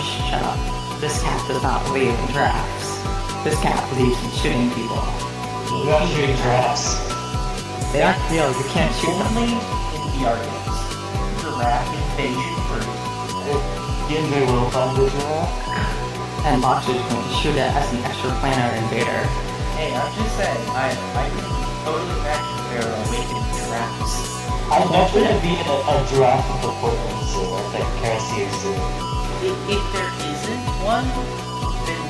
shut up. This cat does not believe in giraffes. This cat believes in shooting people. You're not shooting giraffes. They aren't real, you can't shoot them. Only in VR games. Giraffe invasion first. Diendre will find the giraffe. And Boxer's going to shoot it as an extraplanar invader. Hey, I'm just saying, I can totally imagine there are awakened giraffes. I imagine it being a giraffe with a Portland zoo, or like Carassia Zoo. If there isn't one, then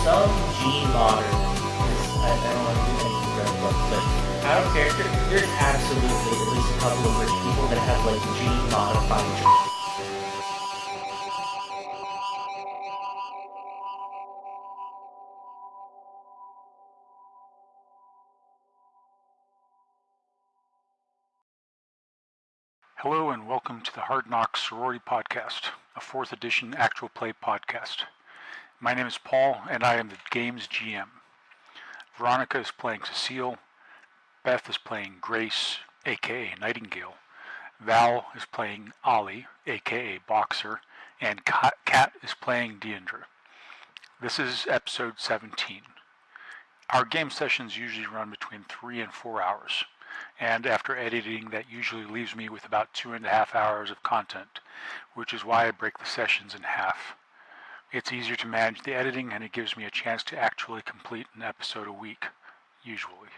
some gene modder. I don't want to do anything very much, but out of character, there's absolutely at least a couple of rich people that have like gene modified. Hello and welcome to the Hard Knocks Sorority Podcast, a 4th edition actual play podcast. My name is Paul and I am the game's GM. Veronica is playing Cecile, Beth is playing Grace, aka Nightingale, Val is playing Ollie, aka Boxer, and Kat is playing Diendre. This is episode 17. Our game sessions usually run between 3 and 4 hours. And after editing, that usually leaves me with about 2.5 hours of content, which is why I break the sessions in half. It's easier to manage the editing, and it gives me a chance to actually complete an episode a week, usually.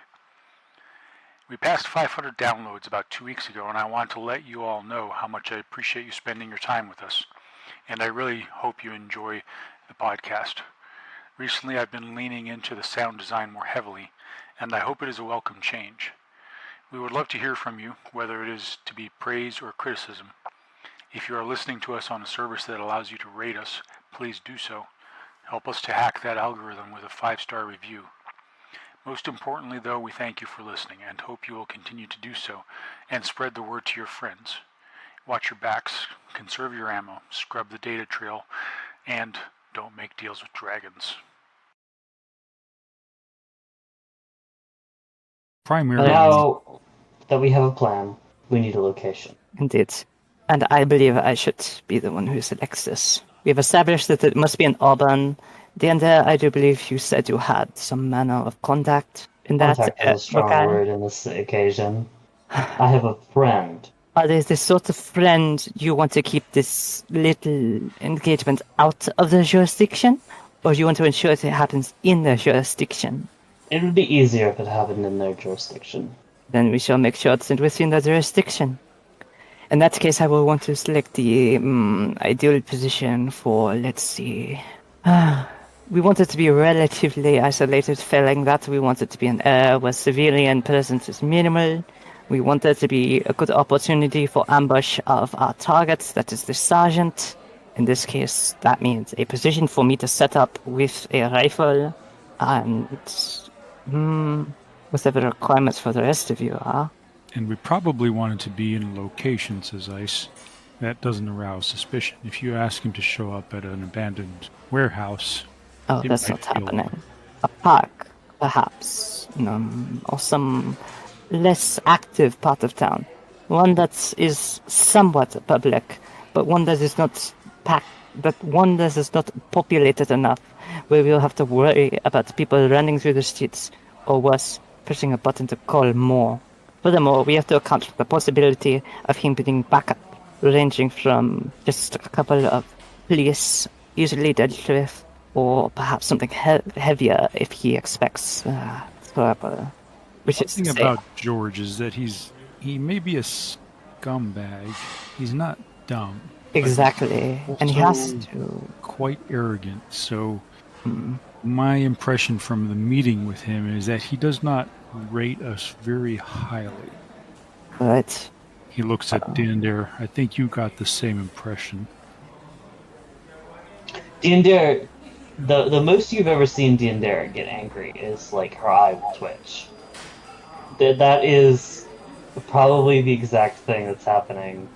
We passed 500 downloads about 2 weeks ago, and I want to let you all know how much I appreciate you spending your time with us, and I really hope you enjoy the podcast. Recently, I've been leaning into the sound design more heavily, and I hope it is a welcome change. We would love to hear from you, whether it is to be praise or criticism. If you are listening to us on a service that allows you to rate us, please do so. Help us to hack that algorithm with a 5-star review. Most importantly, though, we thank you for listening and hope you will continue to do so and spread the word to your friends. Watch your backs, conserve your ammo, scrub the data trail, and don't make deals with dragons. Primarily. Now that we have a plan, we need a location. Indeed. And I believe I should be the one who selects this. We've established that it must be in Auburn. Diendre, I do believe you said you had some manner of contact in that. Contact is a strong word in this occasion. I have a friend. Are they the sort of friend you want to keep this little engagement out of the jurisdiction? Or do you want to ensure that it happens in the jurisdiction? It would be easier if it happened in their jurisdiction. Then we shall make sure it's within the jurisdiction. In that case, I will want to select the ideal position for, let's see. We want it to be relatively isolated, failing that. We want it to be an area where civilian presence is minimal. We want there to be a good opportunity for ambush of our targets, that is the sergeant. In this case, that means a position for me to set up with a rifle and whatever the requirements for the rest of you are. And we probably want it to be in a location, says Ice, that doesn't arouse suspicion. If you ask him to show up at an abandoned warehouse... Oh, that's not happening. A park, perhaps, or some less active part of town. One that is somewhat public, but one that is not packed, but one that is not populated enough, where we'll have to worry about people running through the streets, or worse, pushing a button to call more. Furthermore, we have to account for the possibility of him being backup, ranging from just a couple of police easily dealt with, or perhaps something heavier if he expects trouble. Which is the thing about George is that he may be a scumbag. He's not dumb. Exactly, and he has to. Quite arrogant, so my impression from the meeting with him is that he does not rate us very highly. Right. He looks at Diendre. I think you got the same impression. Diendre, the most you've ever seen Diendre get angry is like her eye will twitch. That is probably the exact thing that's happening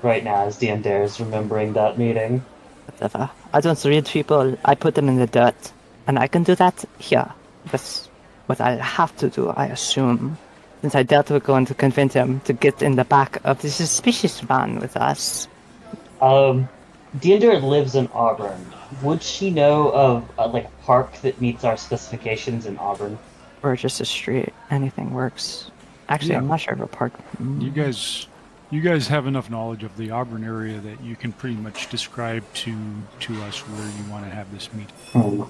right now as Diendre is remembering that meeting. Whatever. I don't read people, I put them in the dirt. And I can do that here. That's what I'll have to do, I assume. Since I doubt we're going to convince him to get in the back of this suspicious van with us. Diendre lives in Auburn. Would she know of like a park that meets our specifications in Auburn? Or just a street. Anything works. Actually, Yeah. I'm not sure of a park. You guys have enough knowledge of the Auburn area that you can pretty much describe to us where you want to have this meeting.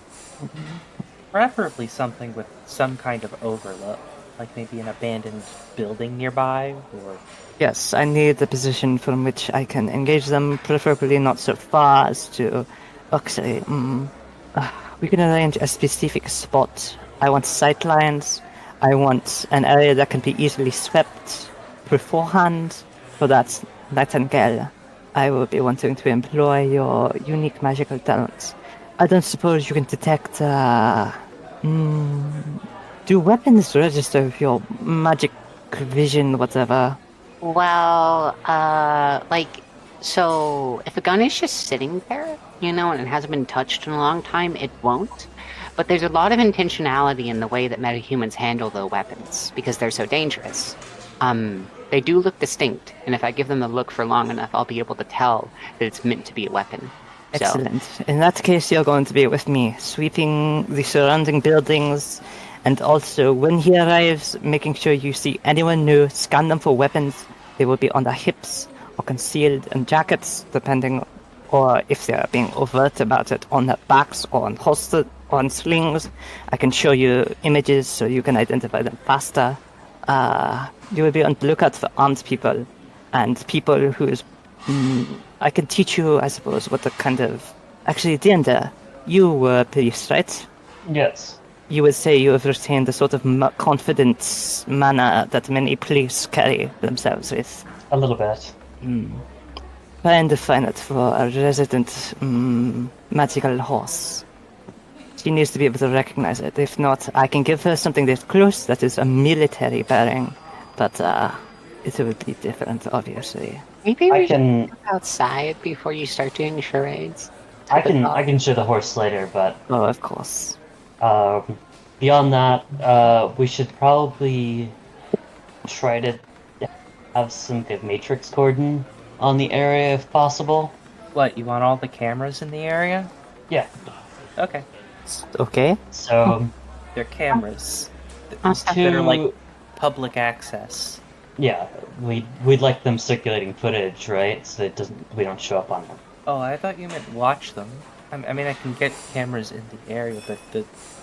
Preferably something with some kind of overlook, like maybe an abandoned building nearby, or Yes, I need a position from which I can engage them, preferably not so far as to... Actually, we can arrange a specific spot. I want sightlines. I want an area that can be easily swept beforehand. For that, Nightingale, I will be wanting to employ your unique magical talents. I don't suppose you can detect... do weapons register with your magic vision, whatever? Well, so if a gun is just sitting there, and it hasn't been touched in a long time, it won't. But there's a lot of intentionality in the way that metahumans handle the weapons because they're so dangerous. They do look distinct, and if I give them the look for long enough, I'll be able to tell that it's meant to be a weapon. Excellent. In that case, you're going to be with me, sweeping the surrounding buildings, and also, when he arrives, making sure you see anyone new, scan them for weapons. They will be on their hips, or concealed in jackets, depending, or if they are being overt about it, on their backs, or on holstered, or on slings. I can show you images so you can identify them faster. You will be on the lookout for armed people, and people whose... I can teach you, I suppose, what the kind of... Actually, Diendre, you were police, right? Yes. You would say you have retained the sort of confidence manner that many police carry themselves with. A little bit. Try and define it for a resident magical horse. She needs to be able to recognize it. If not, I can give her something that's close, that is a military bearing. But it would be different, obviously. Maybe I we should can look outside before you start doing charades. I can show the horse later, but Oh, of course. beyond that, we should probably try to have some good matrix cordon on the area if possible. what? You want all the cameras in the area? Yeah. Okay, Okay. So they're cameras Awesome. that are like to public access. yeah, we'd like them circulating footage, right? So that we don't show up on them. Oh, I thought you meant watch them. I mean, I can get cameras in the area, but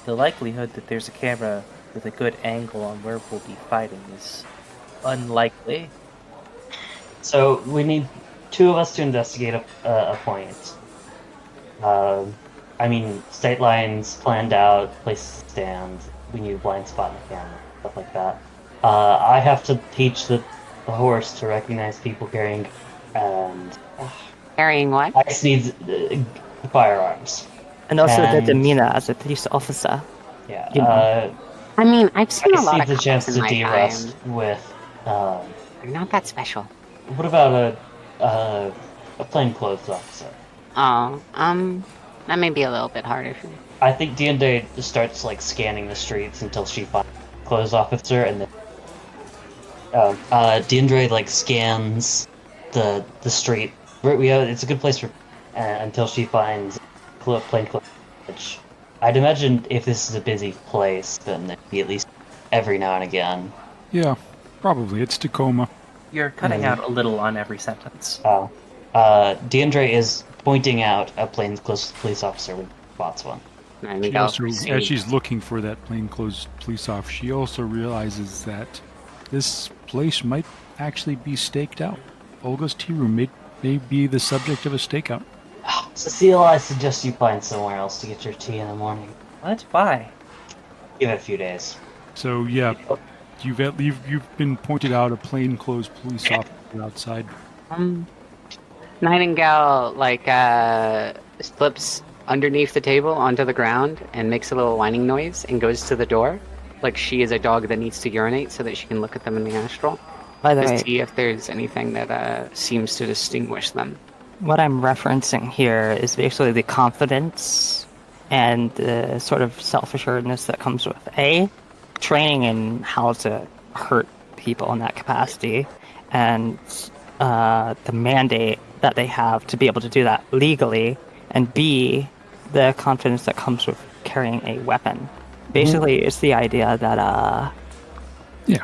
the likelihood that there's a camera with a good angle on where we'll be fighting is unlikely. So we need two of us to investigate a point. I mean, state lines planned out, places to stand. We need a blind spot in the camera, stuff like that. I have to teach the horse to recognize people carrying, and Carrying what? I just need firearms. And also the And- demeanor as a police officer. Yeah. You know. I mean, I've I seen a just lot need of the cops chance in to my de-rust time. with. They're not that special. What about a plainclothes officer? Oh, that may be a little bit harder for me. I think Diendre just starts like scanning the streets until she finds a clothes officer, and then Diendre like scans the street. It's a good place for until she finds plainclothes. Which I'd imagine if this is a busy place, then there'd be at least every now and again. Yeah, probably. It's Tacoma. You're cutting out a little on every sentence. Diendre is pointing out a plainclothes police officer when he spots one. There we She go. also, See. as she's looking for that plainclothes police officer, she also realizes that this place might actually be staked out. Olga's tea room may be the subject of a stakeout. Cecile, I suggest you find somewhere else to get your tea in the morning. What? Why? Give it a few days. So yeah, you've been pointed out a plainclothes police officer outside. Nightingale, flips underneath the table onto the ground and makes a little whining noise and goes to the door. Like she is a dog that needs to urinate so that she can look at them in the astral. By the Just way, see if there's anything that seems to distinguish them. what I'm referencing here is basically the confidence and the sort of self-assuredness that comes with training in how to hurt people in that capacity, and the mandate that they have to be able to do that legally, and B, the confidence that comes with carrying a weapon. Basically, it's the idea that Yeah.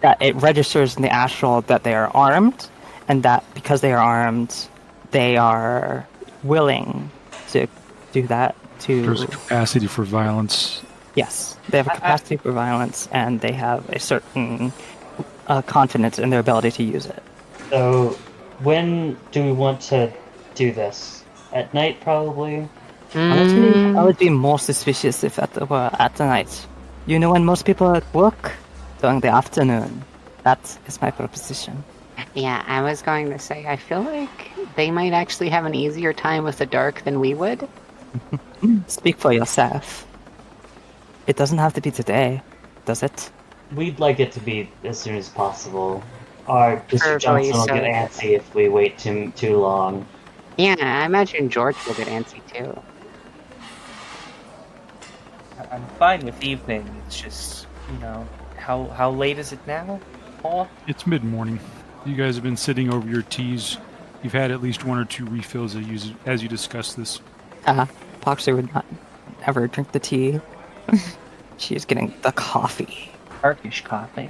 that it registers in the astral that they are armed, and that because they are armed, they are willing to do that. There's a capacity for violence. Yes, they have a capacity for violence, and they have a certain confidence in their ability to use it. So, when do we want to do this? At night, probably? Honestly, I would be more suspicious if it were at the night. You know, when most people are at work, during the afternoon. That is my proposition. Yeah, I was going to say, I feel like they might actually have an easier time with the dark than we would. Speak for yourself. It doesn't have to be today, does it? We'd like it to be as soon as possible. Or Mr. Preferably Johnson will so. get antsy if we wait too long. Yeah, I imagine George will get antsy too. I'm fine with evening. It's just, how late is it now, Paul? It's mid-morning. You guys have been sitting over your teas. You've had at least 1 or 2 refills as you discuss this. Boxer would not ever drink the tea. She is getting the coffee. Turkish coffee.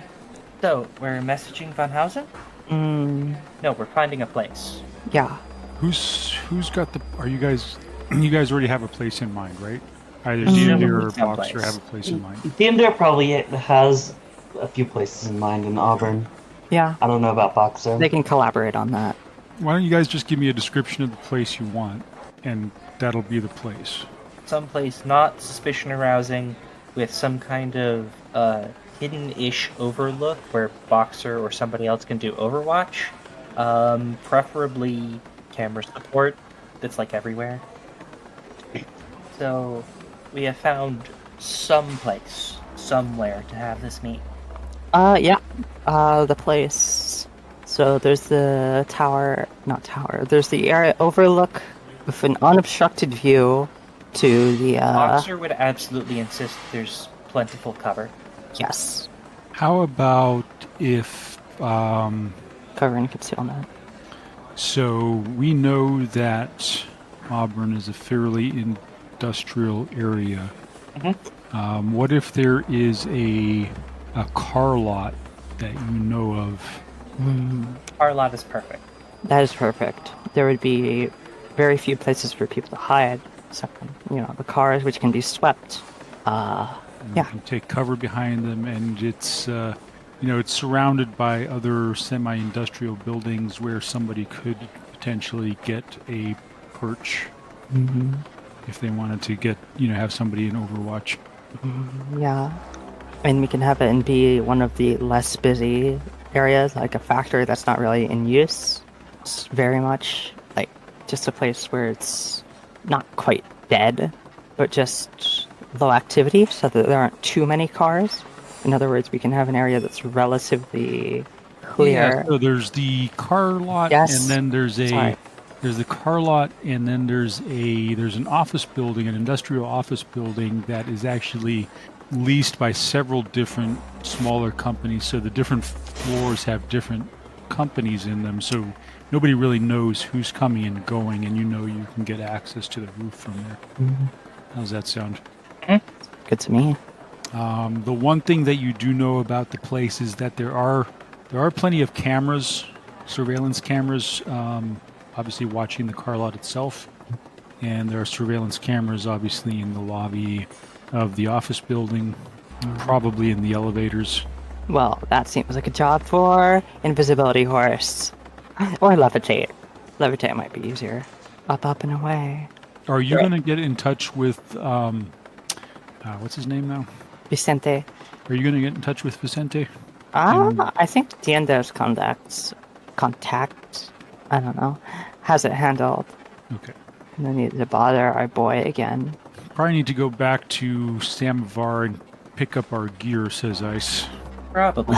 So, we're messaging Van Housen? No, we're finding a place. Yeah. Who's got the? Are you guys? You guys already have a place in mind, right? Either Presumably Diendre or someplace. Boxer have a place in mind. Diendre probably has a few places in mind in Auburn. Yeah. I don't know about Boxer. They can collaborate on that. Why don't you guys just give me a description of the place you want, and that'll be the place. Someplace not suspicion arousing, with some kind of hidden-ish overlook where Boxer or somebody else can do Overwatch. Preferably camera support that's like everywhere. So we have found some place, somewhere to have this meet. Yeah. The place. So there's the there's the area overlook with an unobstructed view to the, Boxer would absolutely insist there's plentiful cover. yes. How about if? Cover and concealment. So we know that Auburn is a fairly industrial area. What if there is a car lot that you know of? Our lot is perfect. That is perfect. There would be very few places for people to hide. So, the cars which can be swept. And Yeah. You can take cover behind them, and it's it's surrounded by other semi-industrial buildings where somebody could potentially get a perch if they wanted to get have somebody in Overwatch. Yeah. And we can have it and be one of the less busy areas, like a factory that's not really in use. It's very much like just a place where it's not quite dead, but just low activity so that there aren't too many cars. In other words, we can have an area that's relatively clear. Yeah, so there's the car lot, Yes. and then there's Sorry. the car lot, and then there's an office building, an industrial office building that is actually leased by several different smaller companies. So the different floors have different companies in them. So nobody really knows who's coming and going, and you can get access to the roof from there. How's that sound? Good to me. The one thing that you do know about the place is that there are plenty of cameras, surveillance cameras, obviously watching the car lot itself, and there are surveillance cameras obviously in the lobby of the office building, probably in the elevators. Well, that seems like a job for Invisibility Horse. Or Levitate. Levitate might be easier. Up and away. Are you going to get in touch with what's his name now? Vicente. Are you going to get in touch with Vicente? I think Diende's contact, I don't know, has it handled. Okay. No need to bother our boy again. Probably need to go back to Samovar and pick up our gear, says Ice. Probably.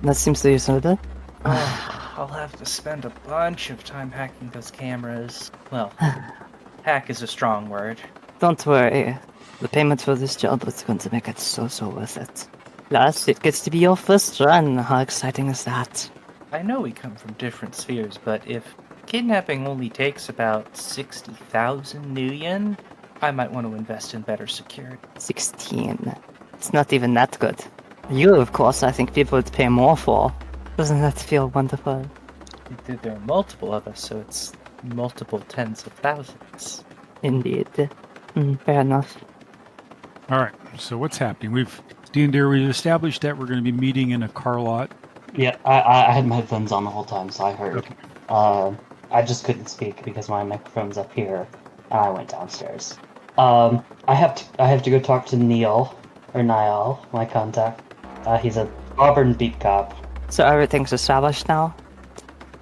That seems reasonable. I'll have to spend a bunch of time hacking those cameras. Well, hack is a strong word. Don't worry. The payment for this job is going to make it so worth it. Plus, it gets to be your first run. How exciting is that? I know we come from different spheres, but if kidnapping only takes about 60,000 new yen, I might want to invest in better security. 16. It's not even that good. You, of course, I think people would pay more for. Doesn't that feel wonderful? There are multiple of us, so it's multiple tens of thousands. Indeed. Fair enough. All right. So what's happening? Diendre, we've established that we're going to be meeting in a car lot. Yeah, I had my headphones on the whole time, so I heard. Okay. I just couldn't speak because my microphone's up here, and I went downstairs. I have to go talk to Niall, my contact. He's a Auburn beat cop. So everything's established now?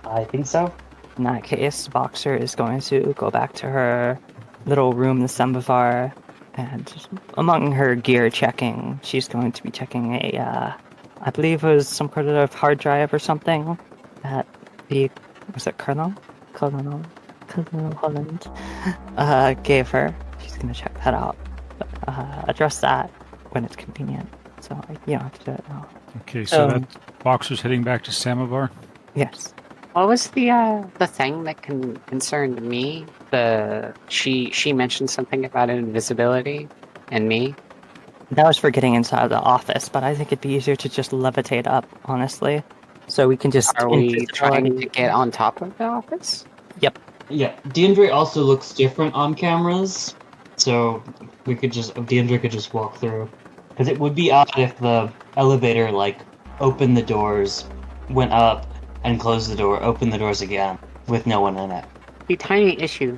I think so. In that case, Boxer is going to go back to her little room, the Sambavar, and among her gear checking, she's going to be checking I believe it was some kind of hard drive or something that was it Colonel Holland gave her. She's going to check that out. But, address that when it's convenient. So you don't have to do it now. Okay, so that Boxer's heading back to Samovar? Yes. What was the thing that concerned me? She mentioned something about invisibility and me. That was for getting inside the office, but I think it'd be easier to just levitate up, honestly. So we can just... Are we trying to get on top of the office? Yep. Yeah, Diendre also looks different on cameras, so Diendre could just walk through. Because it would be odd if the elevator, opened the doors, went up, and closed the door, opened the doors again, with no one in it. The tiny issue.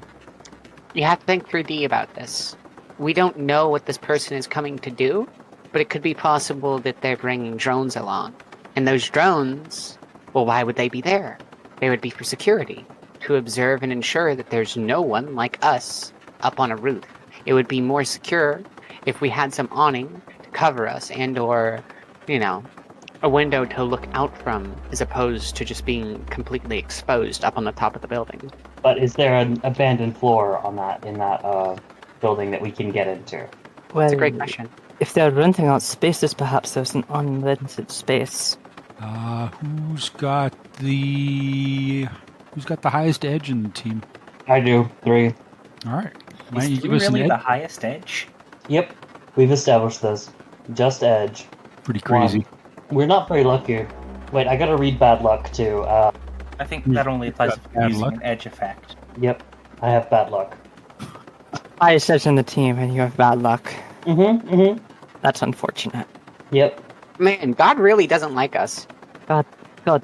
You have to think 3D about this. We don't know what this person is coming to do, but it could be possible that they're bringing drones along. And those drones, well, why would they be there? They would be for security, to observe and ensure that there's no one like us up on a roof. It would be more secure if we had some awning to cover us or, a window to look out from, as opposed to just being completely exposed up on the top of the building. But is there an abandoned floor in that building that we can get into? Well, That's a great question. If they're renting out spaces, perhaps there's an unrented space. Who's got the highest edge in the team? I do. 3. All right. Why Is don't you give 3 us an really edge? the highest edge? Yep, we've established this. Just edge. Pretty crazy. 1. We're not very lucky. Wait, I gotta read bad luck too. I think that only applies if you're bad using luck? an edge effect. Yep, I have bad luck. Highest edge in the team, and you have bad luck. That's unfortunate. Yep. Man, God really doesn't like us. God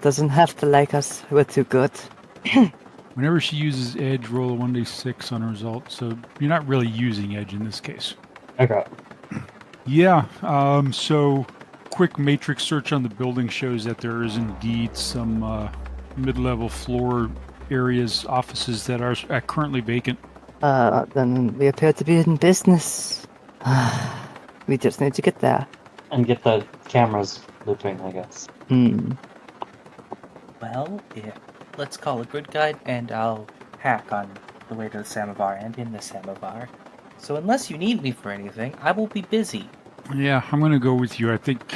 doesn't have to like us. We're too good. Whenever she uses edge, roll a 1d6 on a result. So you're not really using edge in this case. Okay. Yeah. So quick matrix search on the building shows that there is indeed some mid-level floor areas, offices that are currently vacant. Then we appear to be in business. We just need to get there. And get the cameras looping, I guess. Well, yeah. Let's call a good guide, and I'll hack on the way to the Samovar and in the Samovar. So unless you need me for anything, I will be busy. Yeah, I'm going to go with you. I think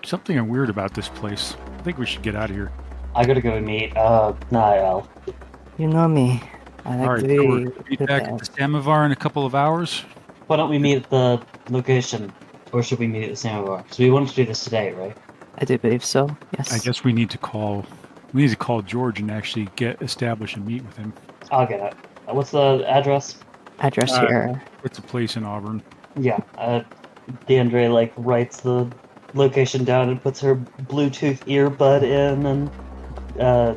something weird about this place. I think we should get out of here. I gotta go meet Niall. You know me. I like All right, to so we're be be back at the Samovar in a couple of hours. Why don't we meet at the location? Or should we meet at the Samovar? Because we wanted to do this today, right? I do believe so. Yes. I guess we need to call George and actually establish and meet with him. I'll get it. What's the address? Address here. It's a place in Auburn. Yeah. Diendre writes the location down and puts her Bluetooth earbud in and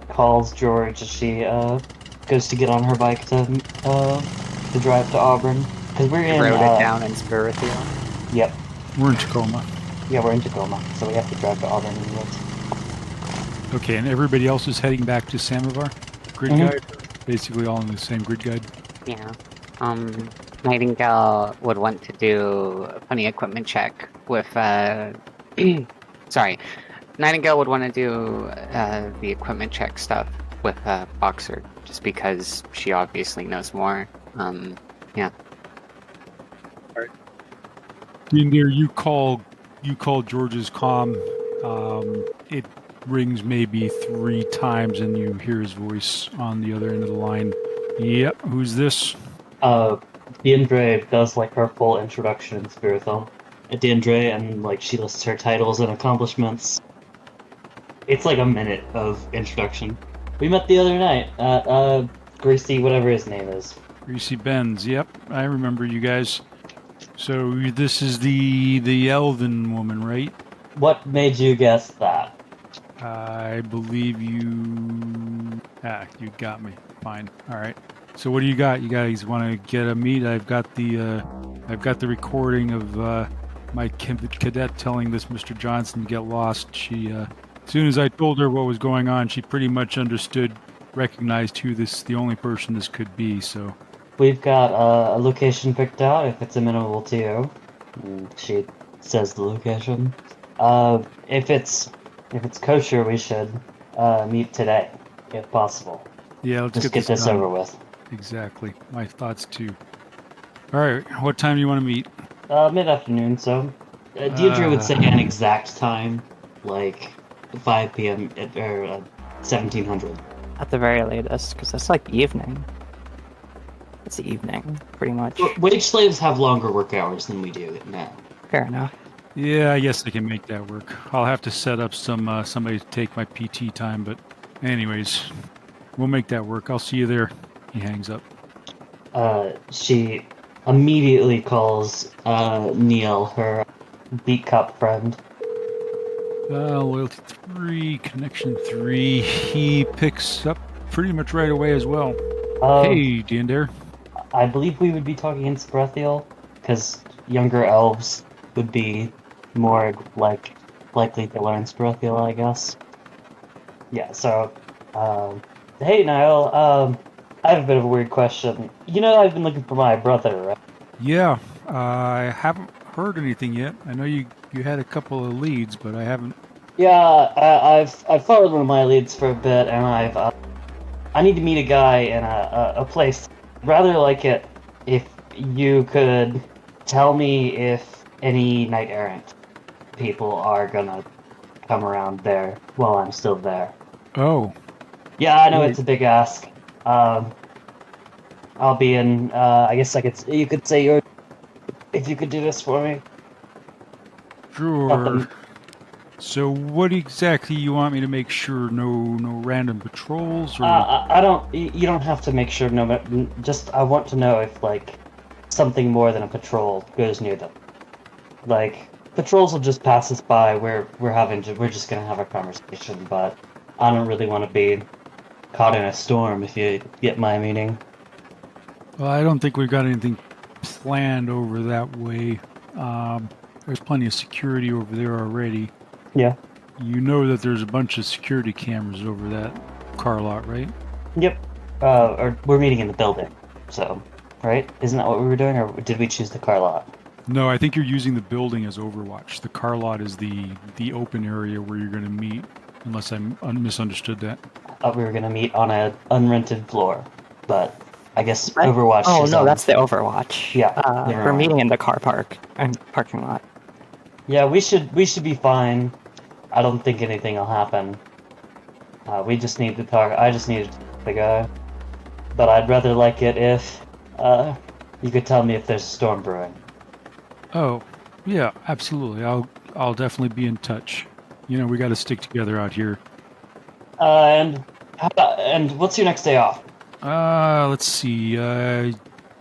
calls George as she goes to get on her bike to drive to Auburn. Because we're in. Wrote it down in Spirithiel. Yep. We're in Tacoma. Yeah, we're in Tacoma, so we have to drive to Auburn anyways. Okay, and everybody else is heading back to Samovar? Grid guide? Basically all in the same grid guide? Yeah. Nightingale would want to do a funny equipment check with, sorry. Nightingale would want to do the equipment check stuff with Boxer, just because she obviously knows more. Yeah. Diendre, you call George's comm. rings maybe 3 times, and you hear his voice on the other end of the line. Yep, who's this? Diendre does like her full introduction in Spirithel. Diendre, and like she lists her titles and accomplishments. It's like a minute of introduction. We met the other night at Greasy, whatever his name is. Greasy Benz. Yep, I remember you guys. So this is the elven woman, right? What made you guess that? I believe you. You got me. Fine. All right. So what do you got? You guys want to get a meet? I've got the recording of my cadet telling this Mr. Johnson to get lost. She, as soon as I told her what was going on, she pretty much understood, recognized who the only person this could be. So We've got a location picked out. If it's amenable to you, she says the location. If it's kosher, we should meet today, if possible. yeah, let's Just get this done. over with. Exactly. My thoughts too. All right. What time do you want to meet? Mid-afternoon, so Diendre would say an exact time, like 5 p.m. or 1700. At the very latest, because it's like evening. It's evening, pretty much. Wage slaves have longer work hours than we do now. Fair enough. Yeah, I guess I can make that work. I'll have to set up somebody to take my PT time, but anyways, we'll make that work. I'll see you there. He hangs up. She immediately calls Neil, her beat cup friend. Loyalty 3, connection 3. He picks up pretty much right away as well. Hey, Diendre. I believe we would be talking in Sprethiel, because younger elves would be more likely to learn Sprethiel, I guess. Yeah, so, hey Niall, I have a bit of a weird question. You know I've been looking for my brother, right? Yeah, I haven't heard anything yet. I know you had a couple of leads, but I haven't. Yeah, I've followed one of my leads for a bit, and I need to meet a guy in a place. I'd rather like it if you could tell me if any knight errant people are gonna come around there while I'm still there. Oh. Yeah, I know it's a big ask. I'll be in. I guess you could say if you could do this for me. Sure. So what exactly you want me to make sure? No random patrols? Or... I don't. You don't have to make sure. No, just I want to know if like something more than a patrol goes near them. Like patrols will just pass us by. We're just gonna have a conversation, but I don't really want to be caught in a storm. If you get my meaning. Well, I don't think we've got anything planned over that way. There's plenty of security over there already. Yeah. You know that there's a bunch of security cameras over that car lot, right? Yep. Or we're meeting in the building, so, right? Isn't that what we were doing, or did we choose the car lot? No, I think you're using the building as Overwatch. The car lot is the open area where you're going to meet, unless I misunderstood that. I thought we were going to meet on an unrented floor, but I guess Overwatch. Oh no, that's the Overwatch. Yeah, we're meeting in the car park and parking lot. Yeah, we should be fine. I don't think anything will happen. We just need to talk. I just need to talk to the guy. But I'd rather like it if you could tell me if there's a storm brewing. Oh, yeah, absolutely. I'll definitely be in touch. You know, we got to stick together out here. And what's your next day off? Let's see.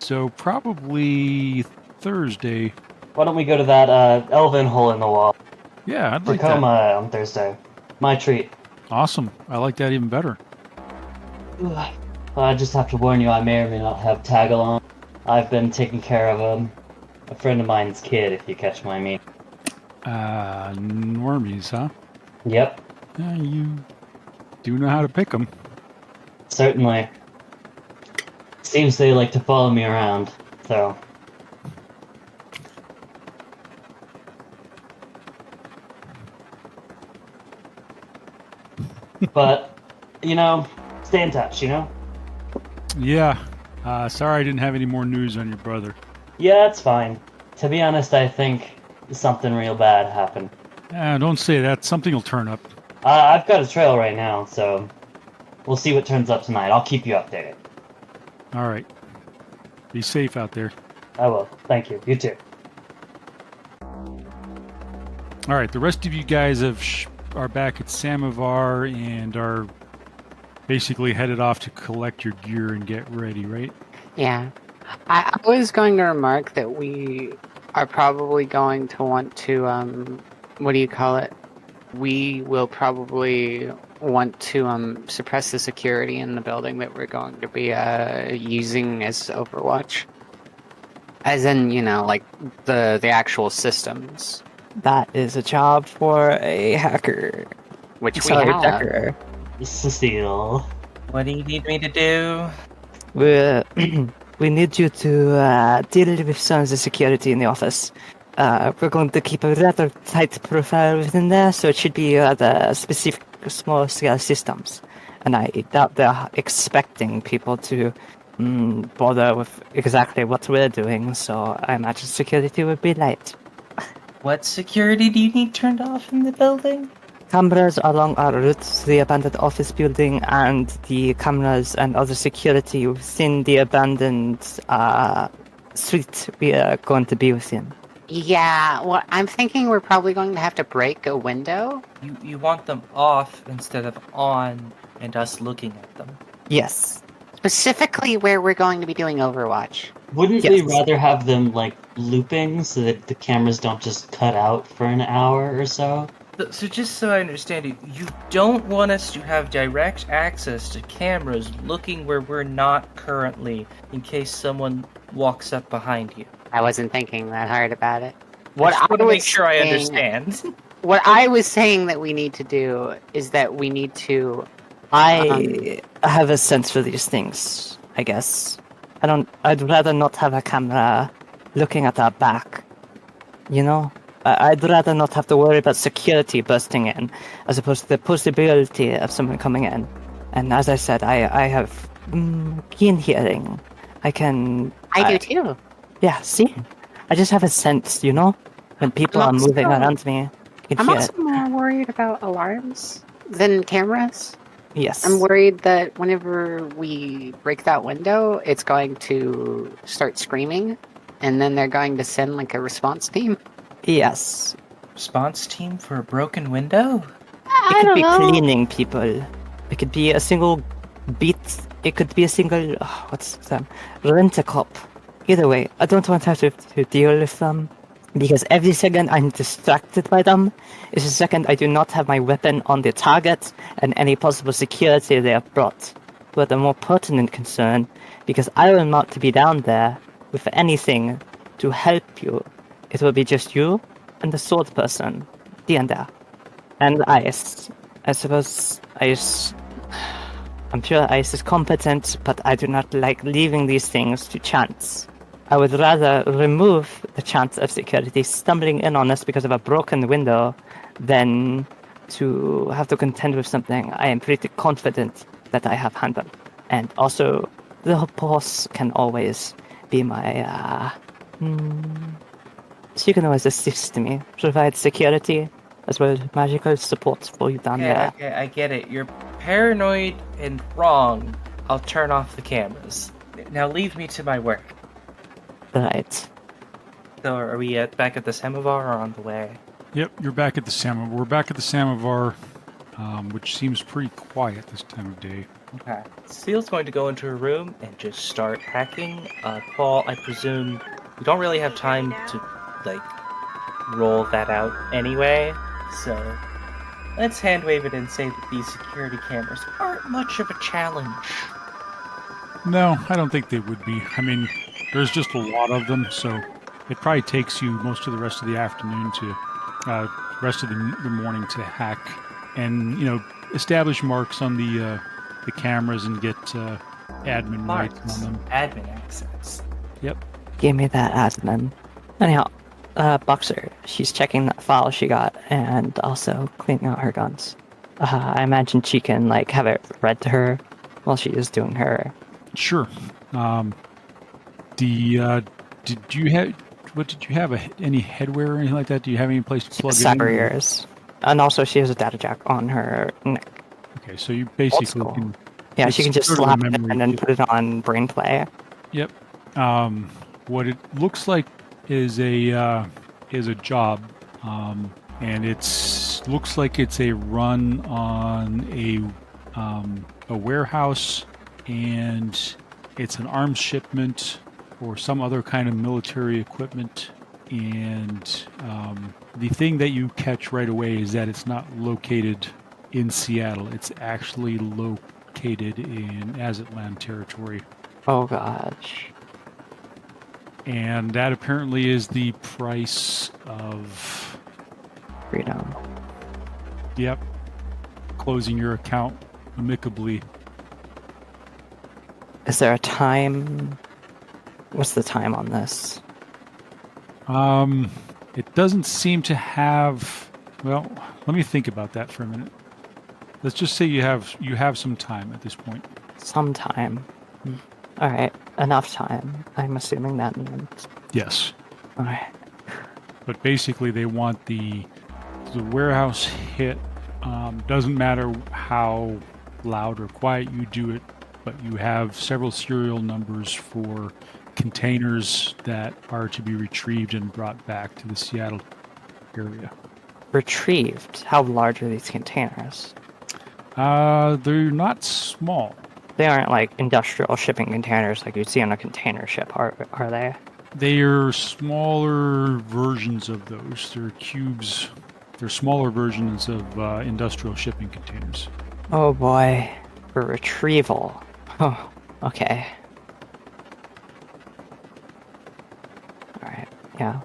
So probably Thursday. Why don't we go to that elven hole in the wall? Yeah, I'd For like that. Coma on Thursday. My treat. Awesome. I like that even better. I just have to warn you, I may or may not have tag along. I've been taking care of a friend of mine's kid, if you catch my meaning. Normies, huh? Yep, Yeah, you do know how to pick them. certainly. Seems they like to follow me around, so... But, you know, stay in touch, you know? Yeah. Sorry I didn't have any more news on your brother. Yeah, it's fine. To be honest, I think something real bad happened. Don't say that. Something will turn up. I've got a trail right now, so we'll see what turns up tonight. I'll keep you updated. All right. Be safe out there. I will. Thank you. You too. All right. The rest of you guys are back at Samovar and are basically headed off to collect your gear and get ready, right? Yeah. I was going to remark that we are probably going to want to, what do you call it? We will probably want to suppress the security in the building that we're going to be using as Overwatch. As in, like the actual systems. That is a job for a hacker. Which Sorry, we have. decker. Cecile. What do you need me to do? We need you to deal with some of the security in the office. We're going to keep a rather tight profile within there, so it should be the specific small-scale systems. And I doubt they're expecting people to bother with exactly what we're doing, so I imagine security would be light. What security do you need turned off in the building? Cameras along our route to the abandoned office building and the cameras and other security within the abandoned street we are going to be within. Yeah, well, I'm thinking we're probably going to have to break a window. You want them off instead of on and us looking at them. Yes. Specifically where we're going to be doing Overwatch. Wouldn't Yes. we rather have them, like, looping so that the cameras don't just cut out for an hour or so? So just so I understand it, you don't want us to have direct access to cameras looking where we're not currently in case someone walks up behind you. I wasn't thinking that hard about it. I just want to make was sure I saying- understand. What I was saying that we need to do is that we need to... I have a sense for these things, I guess. I'd rather not have a camera looking at our back. You know? I'd rather not have to worry about security bursting in, as opposed to the possibility of someone coming in. And as I said, I have keen hearing. I do too. Yeah, see? I just have a sense, you know? When people are moving around me, I can I'm hear also it. more worried about alarms than cameras. Yes. I'm worried that whenever we break that window, it's going to start screaming, and then they're going to send like a response team. Yes. Response team for a broken window? It could be cleaning people. It could be a single beat. It could be a single... rent-a-cop. Either way, I don't want to have to deal with them. Because every second I'm distracted by them is a second I do not have my weapon on the target and any possible security they have brought. But a more pertinent concern, because I will not to be down there with anything to help you. It will be just you and the sword person, Diendre, and Ice. I suppose Ice... I'm sure Ice is competent, but I do not like leaving these things to chance. I would rather remove the chance of security stumbling in on us because of a broken window than to have to contend with something I am pretty confident that I have handled. And also, the boss can always be my... She can always assist me, provide security, as well as magical support for you down there. Okay, I get it. You're paranoid and wrong. I'll turn off the cameras. Now leave me to my work. Right. So are we back at the Samovar or on the way? Yep, you're back at the Samovar. We're back at the Samovar, which seems pretty quiet this time of day. Okay. Cecile's going to go into her room and just start hacking. Paul, I presume we don't really have time to, roll that out anyway. So let's hand wave it and say that these security cameras aren't much of a challenge. No, I don't think they would be. I mean, there's just a lot of them, so it probably takes you most of the rest of the afternoon to, rest of the morning to hack and, establish marks on the cameras and get admin rights on them. Admin access. Yep. Give me that admin. Anyhow, Boxer, she's checking that file she got and also cleaning out her guns. I imagine she can, have it read to her while she is doing her... Sure. Did you have any headwear or anything like that? Do you have any place to plug it in? cyber ears. And also she has a data jack on her neck. Okay, so you Old basically school. can. Yeah, she it's can just sort of a slap it memory and then chip. put it on brain play. Yep. What it looks like is a job, and looks like it's a run on a warehouse, and it's an arms shipment or some other kind of military equipment. And the thing that you catch right away is that it's not located in Seattle. It's actually located in Aztlan territory. Oh gosh. And that apparently is the price of, Freedom. yep, closing your account amicably. Is there a time? What's the time on this? It doesn't seem to have. Well, let me think about that for a minute. Let's just say you have some time at this point. Some time. Alright, enough time. I'm assuming that means. Yes, Alright. but basically they want the warehouse hit. Doesn't matter how loud or quiet you do it, but you have several serial numbers for containers that are to be retrieved and brought back to the Seattle area. Retrieved. How large are these containers? They're not small. They aren't like industrial shipping containers like you'd see on a container ship, are they? They are smaller versions of those. They're cubes. They're smaller versions of industrial shipping containers. Oh boy. For retrieval. Oh, okay. Alright, yeah.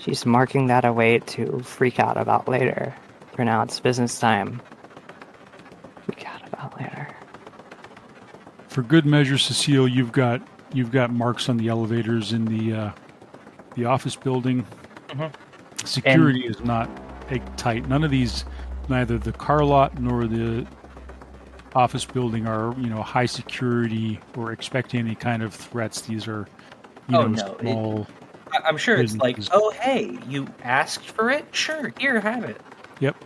She's marking that away to freak out about later. For now, it's business time. Freak out about later. For good measure, Cecile, you've got marks on the elevators in the office building. Mhm. Security is not tight. None of these, neither the car lot nor the office building, are high security or expect any kind of threats. These are small. I'm sure it's like, businesses. oh hey, you asked for it? Sure, here, have it. Yep,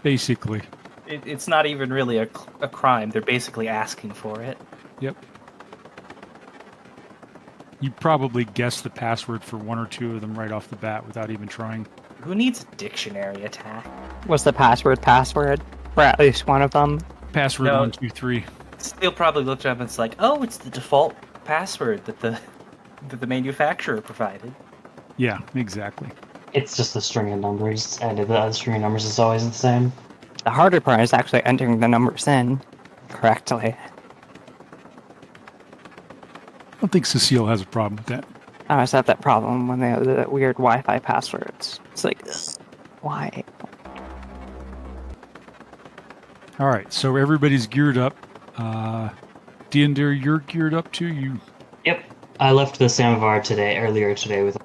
basically. It's not even really a crime. They're basically asking for it. Yep. You probably guessed the password for one or two of them right off the bat without even trying. Who needs a dictionary attack? Was the password for at least one of them? Password No. 123. Still probably looked up and it's like, oh, it's the default password that the manufacturer provided. Yeah, exactly. It's just a string of numbers, and the string of numbers is always the same. The harder part is actually entering the numbers in correctly. I don't think Cecile has a problem with that. I always have that problem when they have the weird Wi-Fi passwords. It's like, ugh, why? All right, so everybody's geared up. Diendre, you're geared up too? Yep, I left the Samovar earlier today with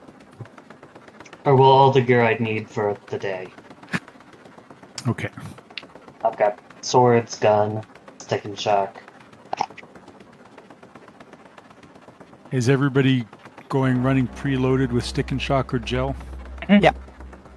all the gear I'd need for the day. Okay. I've got swords, gun, stick and shock. Is everybody running preloaded with stick and shock or gel?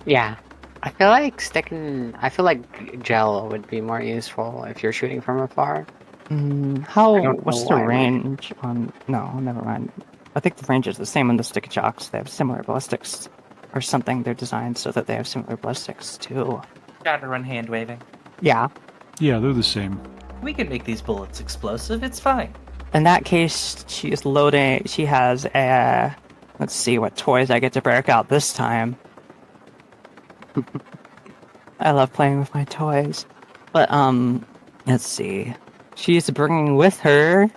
Yeah. I feel like gel would be more useful if you're shooting from afar. I don't What's know the why. range on... No, never mind. I think the range is the same on the stick shocks. They have similar ballistics. Or something. They're designed so that they have similar ballistics, too. Gotta run hand waving. Yeah. Yeah, they're the same. We can make these bullets explosive. It's fine. In that case, she is loading... She has a... Let's see what toys I get to break out this time. I love playing with my toys. But, let's see. She's bringing with her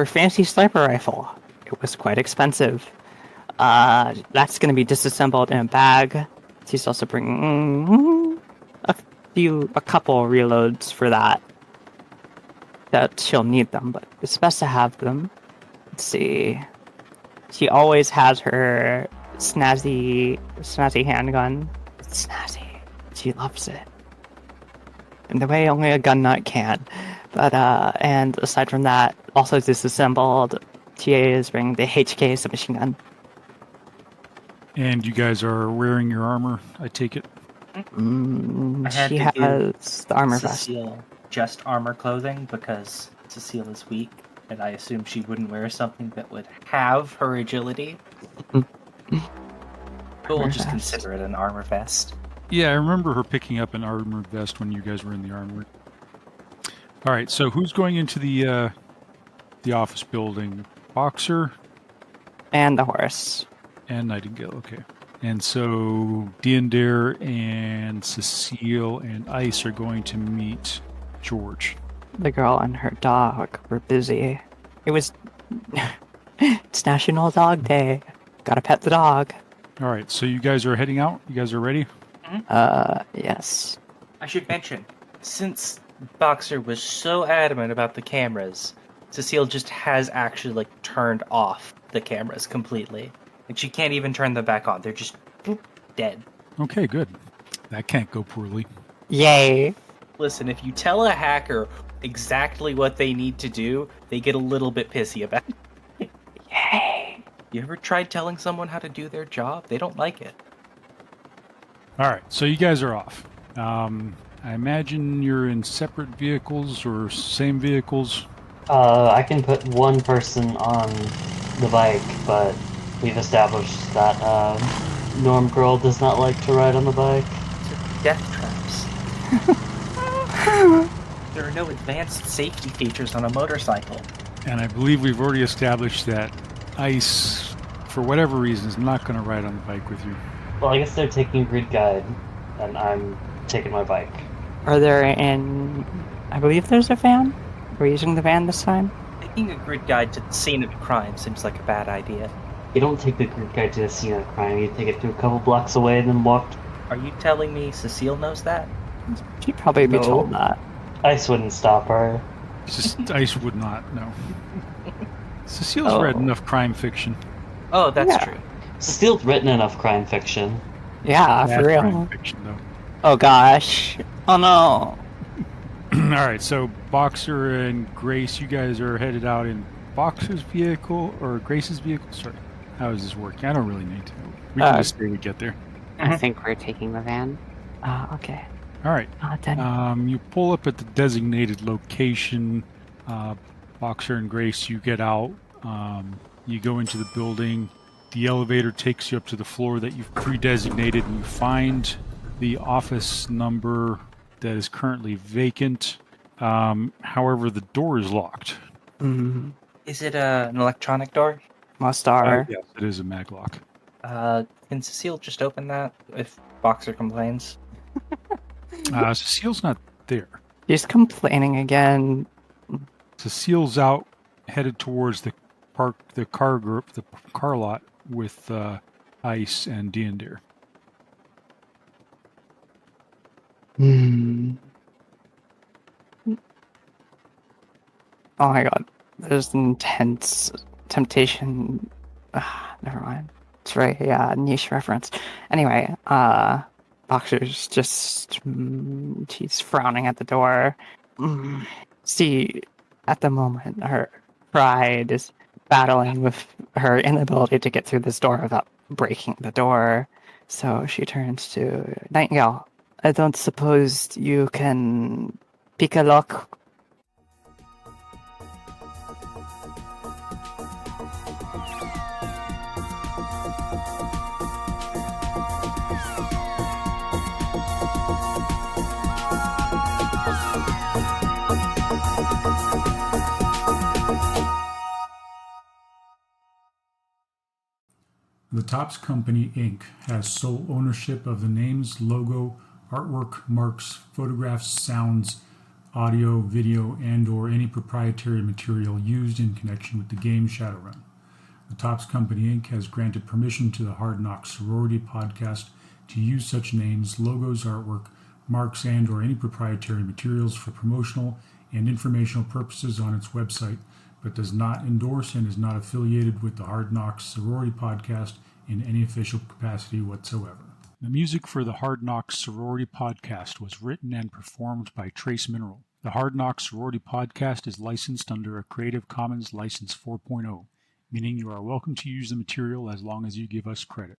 fancy sniper rifle. It was quite expensive. That's going to be disassembled in a bag. She's also bringing a couple reloads for that. That she'll need them, but it's best to have them. Let's see. She always has her snazzy handgun. It's snazzy. She loves it. In the way only a gun nut can. But, and aside from that, also disassembled, TA is bringing the HK submachine gun. And you guys are wearing your armor, I take it? I had She to give has the armor vest. Cecile just armor clothing because Cecile is weak, and I assumed she wouldn't wear something that would have her agility. But we'll Armor just vest. consider it an armor vest. Yeah, I remember her picking up an armored vest when you guys were in the armory. All right, so who's going into the office building? Boxer And the horse. and Nightingale. Okay. And so Diendre and Cecile and Ice are going to meet George. The girl and her dog were busy. It was... It's National Dog Day. Gotta pet the dog. All right, so you guys are heading out? You guys are ready? Yes. I should mention, since Boxer was so adamant about the cameras, Cecile just has actually like turned off the cameras completely. Like she can't even turn them back on. They're just boop, dead. Okay, good. That can't go poorly. Yay. Listen, if you tell a hacker exactly what they need to do, they get a little bit pissy about it. Yay. You ever tried telling someone how to do their job? They don't like it. All right, so you guys are off. I imagine you're in separate vehicles or same vehicles. I can put one person on the bike, but we've established that Norm Girl does not like to ride on the bike. Death traps. There are no advanced safety features on a motorcycle. And I believe we've already established that Ice, for whatever reason, is not going to ride on the bike with you. Well, I guess they're taking a grid guide, and I'm taking my bike. Are there in... I believe there's a van? We're using the van this time? Taking a grid guide to the scene of a crime seems like a bad idea. You don't take the grid guide to the scene of crime, you take it to a couple blocks away and then walk. Are you telling me Cecile knows that? She'd probably be No. told that. Ice wouldn't stop her. Just Ice would not, no. Cecile's read enough crime fiction. Oh, that's Yeah. true. Cecile's written enough crime fiction. Yeah, Bad for real. crime fiction, though. Oh gosh. Oh no. All right, so Boxer and Grace, you guys are headed out in Boxer's vehicle or Grace's vehicle? Sorry, how is this working? I don't really need to know. We can just say we get there. I think we're taking the van. Okay. All right. Then. You pull up at the designated location. Boxer and Grace, you get out. You go into the building. The elevator takes you up to the floor that you've pre-designated, and you find the office number that is currently vacant. However, the door is locked. Is it an electronic door? Must are. Yes, it is a maglock. Can Cecile just open that if Boxer complains? Cecile's not there. She's complaining again. Cecile's out, headed towards the car lot with Ice and Diendre. Oh my god. There's intense temptation. Never mind. It's right, yeah, niche reference. Anyway, Boxer's just... she's frowning at the door. See, at the moment, her pride is battling with her inability to get through this door without breaking the door. So she turns to Nightingale. I don't suppose you can pick a lock. The Topps Company, Inc. has sole ownership of the names, logo, artwork, marks, photographs, sounds, audio, video, and/or any proprietary material used in connection with the game Shadowrun. The Topps Company, Inc. has granted permission to the Hard Knocks Sorority podcast to use such names, logos, artwork, marks, and/or any proprietary materials for promotional and informational purposes on its website, but does not endorse and is not affiliated with the Hard Knocks Sorority podcast in any official capacity whatsoever. The music for the Hard Knocks Sorority podcast was written and performed by Trace Mineral. The Hard Knocks Sorority podcast is licensed under a Creative Commons License 4.0, meaning you are welcome to use the material as long as you give us credit.